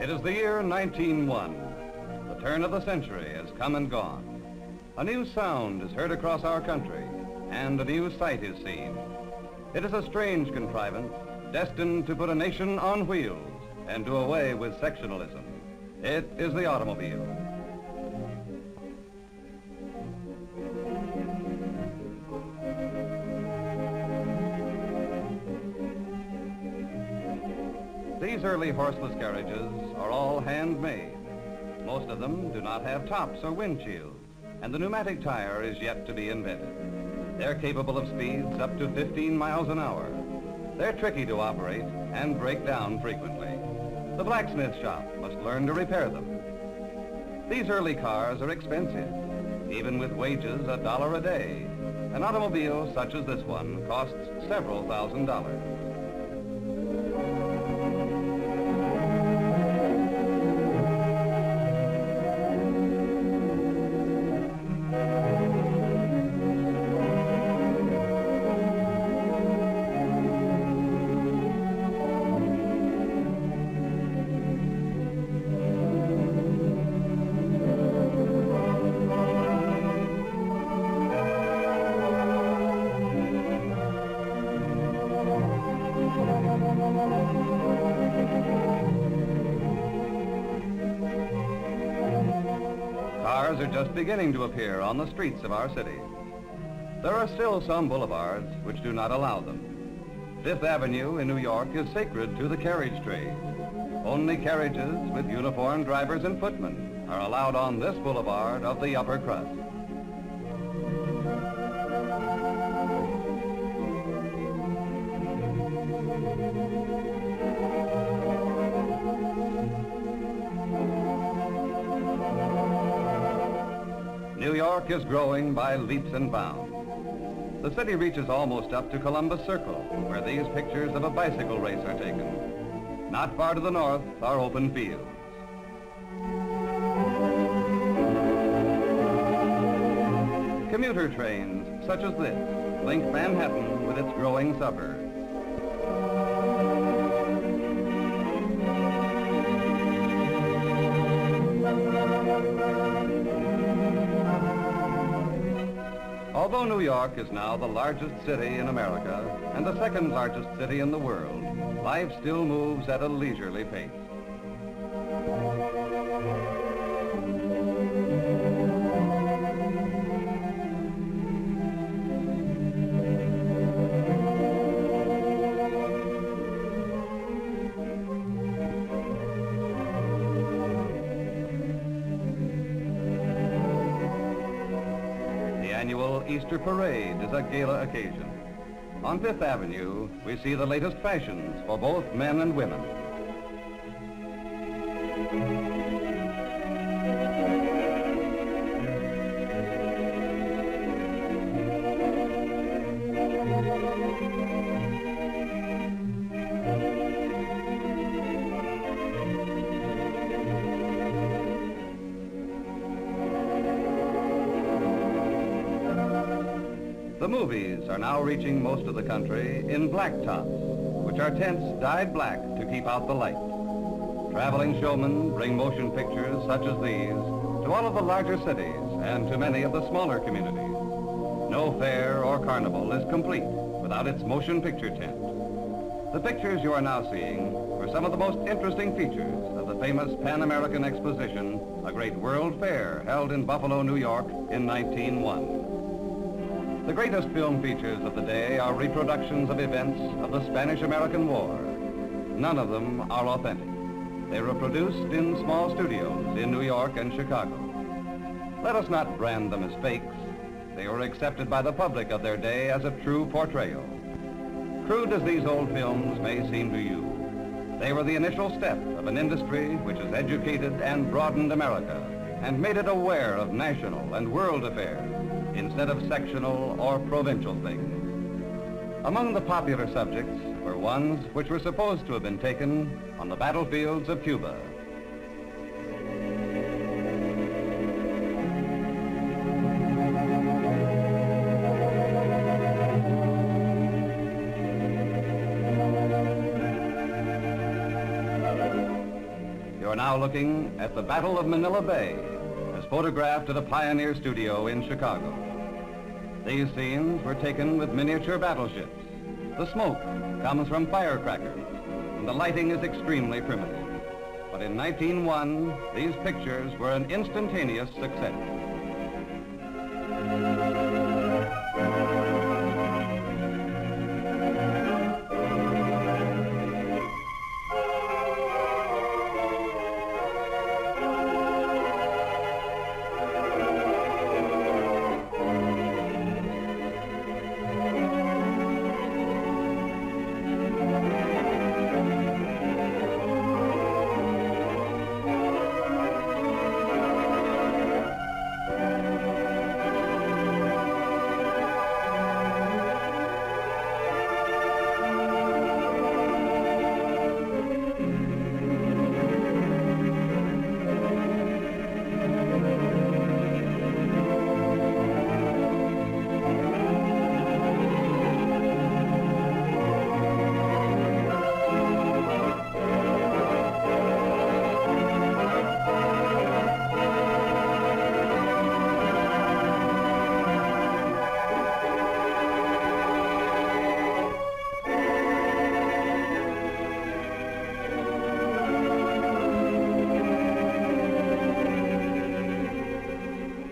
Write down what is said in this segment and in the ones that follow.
It is the year 1901. The turn of the century has come and gone. A new sound is heard across our country, and a new sight is seen. It is a strange contrivance, destined to put a nation on wheels and do away with sectionalism. It is the automobile. These early horseless carriages are all handmade. Most of them do not have tops or windshields, and the pneumatic tire is yet to be invented. They're capable of speeds up to 15 miles an hour. They're tricky to operate and break down frequently. The blacksmith shop must learn to repair them. These early cars are expensive, even with wages $1 a day. An automobile such as this one costs several $1,000s. Cars are just beginning to appear on the streets of our city. There are still some boulevards which do not allow them. Fifth Avenue in New York is sacred to the carriage trade. Only carriages with uniformed drivers and footmen are allowed on this boulevard of the upper crust. New York is growing by leaps and bounds. The city reaches almost up to Columbus Circle, where these pictures of a bicycle race are taken. Not far to the north are open fields. Commuter trains, such as this, link Manhattan with its growing suburbs. Although New York is now the largest city in America and the second largest city in the world, life still moves at a leisurely pace. Annual Easter Parade is a gala occasion. On Fifth Avenue, we see the latest fashions for both men and women. The movies are now reaching most of the country in black tops, which are tents dyed black to keep out the light. Traveling showmen bring motion pictures such as these to all of the larger cities and to many of the smaller communities. No fair or carnival is complete without its motion picture tent. The pictures you are now seeing were some of the most interesting features of the famous Pan American Exposition, a great world fair held in Buffalo, New York in 1901. The greatest film features of the day are reproductions of events of the Spanish-American War. None of them are authentic. They were produced in small studios in New York and Chicago. Let us not brand them as fakes. They were accepted by the public of their day as a true portrayal. Crude as these old films may seem to you, they were the initial step of an industry which has educated and broadened America and made it aware of national and world affairs instead of sectional or provincial things. Among the popular subjects were ones which were supposed to have been taken on the battlefields of Cuba. You're now looking at the Battle of Manila Bay, as photographed at a Pioneer studio in Chicago. These scenes were taken with miniature battleships. The smoke comes from firecrackers, and the lighting is extremely primitive. But in 1901, these pictures were an instantaneous success.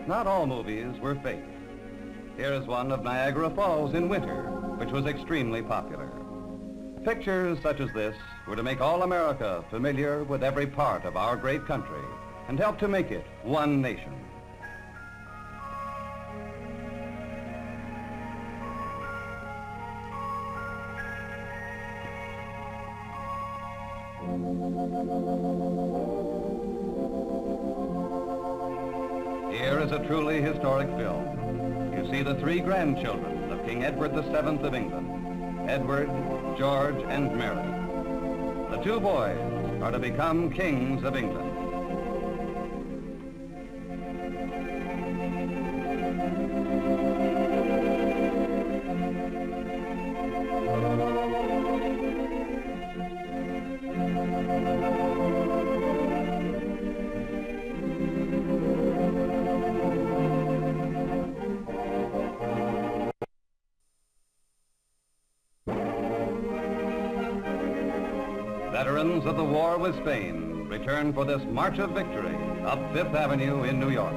Not all movies were fake. Here is one of Niagara Falls in winter, which was extremely popular. Pictures such as this were to make all America familiar with every part of our great country and help to make it one nation. Here is a truly historic film. You see the three grandchildren of King Edward VII of England, Edward, George, and Mary. The two boys are to become kings of England. Veterans of the war with Spain return for this March of Victory up Fifth Avenue in New York.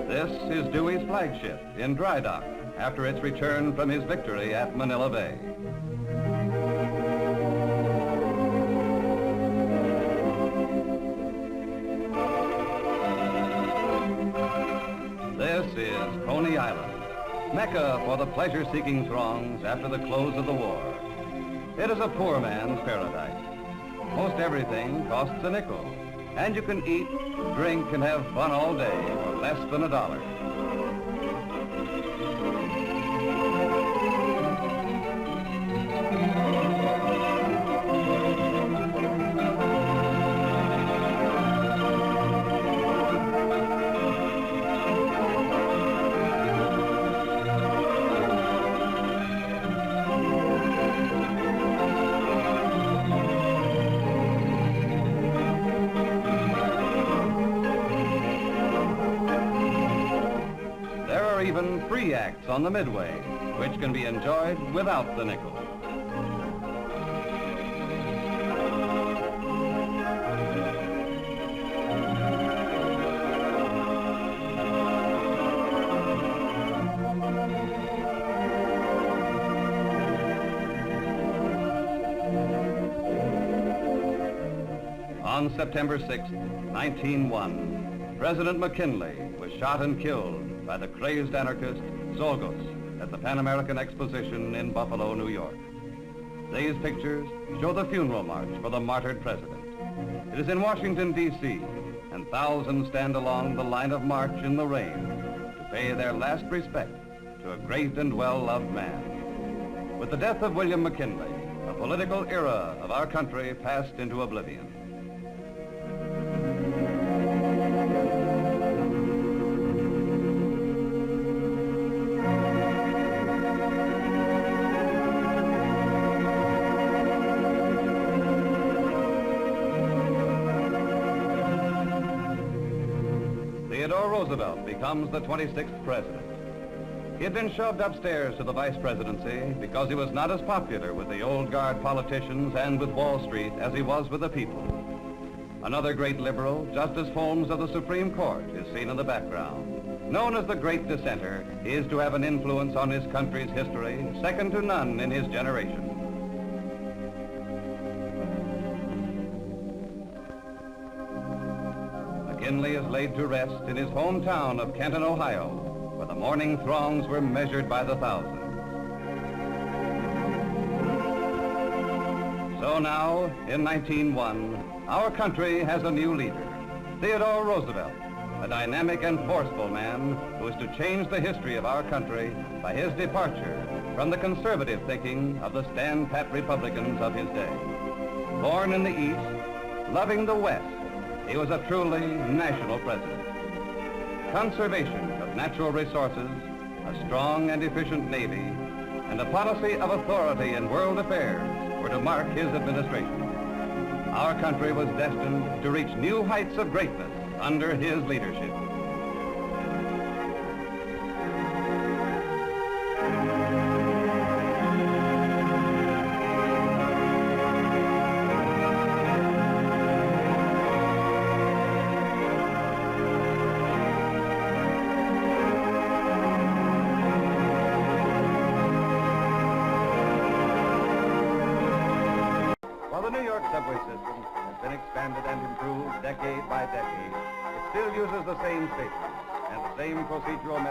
This is Dewey's Flagship in dry dock after its return from his victory at Manila Bay. This is Coney Island, Mecca for the pleasure-seeking throngs after the close of the war. It is a poor man's paradise. Most everything costs a nickel, and you can eat, drink, and have fun all day for less than $1. Even free acts on the midway, which can be enjoyed without the nickel. On September 6, 1901, President McKinley was shot and killed by the crazed anarchist Zolgos at the Pan American Exposition in Buffalo, New York. These pictures show the funeral march for the martyred president. It is in Washington, D.C., and thousands stand along the line of march in the rain to pay their last respect to a great and well-loved man. With the death of William McKinley, a political era of our country passed into oblivion. Roosevelt becomes the 26th president. He had been shoved upstairs to the vice presidency because he was not as popular with the old guard politicians and with Wall Street as he was with the people. Another great liberal, Justice Holmes of the Supreme Court, is seen in the background. Known as the Great Dissenter, he is to have an influence on his country's history second to none in his generation. McKinley is laid to rest in his hometown of Kenton, Ohio, where the mourning throngs were measured by the thousands. So now, in 1901, our country has a new leader, Theodore Roosevelt, a dynamic and forceful man who is to change the history of our country by his departure from the conservative thinking of the stand-pat Republicans of his day. Born in the East, loving the West, he was a truly national president. Conservation of natural resources, a strong and efficient Navy, and a policy of authority in world affairs were to mark his administration. Our country was destined to reach new heights of greatness under his leadership. While the New York subway system has been expanded and improved decade by decade, it still uses the same stations and the same procedural methods.